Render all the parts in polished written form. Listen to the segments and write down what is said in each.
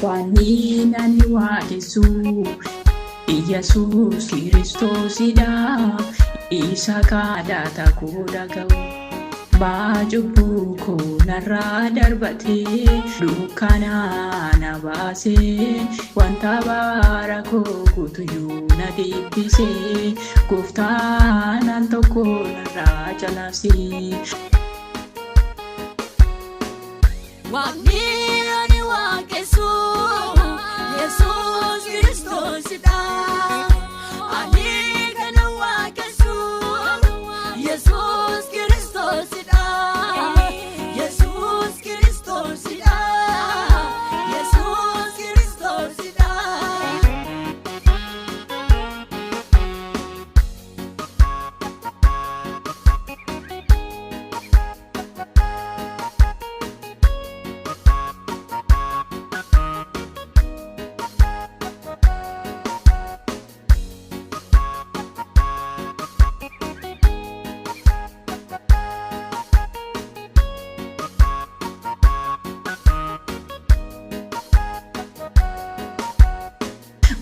Wanini waadesu Yesus Kiristoosidha isa kadhata koo dhaga'u baajuu koo narraa darbatee dukkana na baasee wanta bara koo guutuu na deebisee gooftaan al tokko narraa calaasee. Wanini waadesu Yesus Kiristoosidha ani kana waadesu Yesus Kiristoosidha Yesus Kiristoosidha Yesus Kiristoosidha.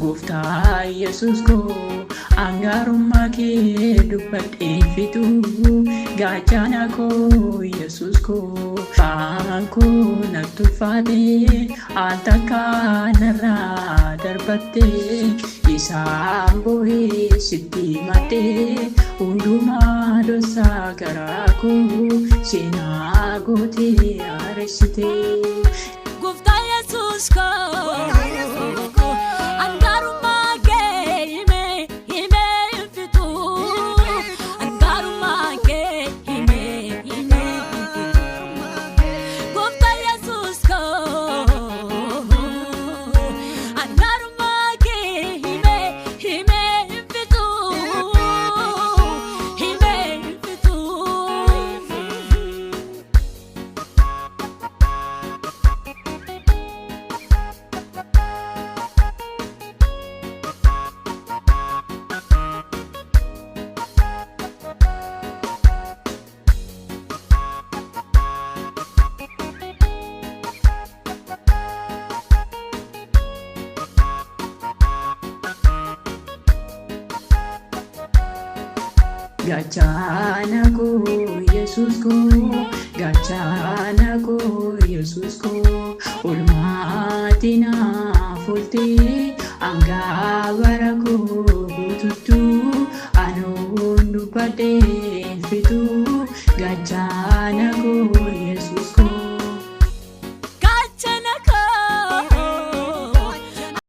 Gooftaa Yesus koo angaarummaa kee dubbadhee fitu gaachana koo Yesus koo afaan koo natti ulfaatee al takka narraa darbattee isaan boo'ee sitti maddee hundumaa dhoksaa garaa koo seenaa gootee haaresitee. Gooftaa Yesus koo Gaachana koo Yesus koo gaachana koo Yesus koo olmaati naaf ooltee hanga bara koo guutuutti anoon dubbadhee fitu gaachana.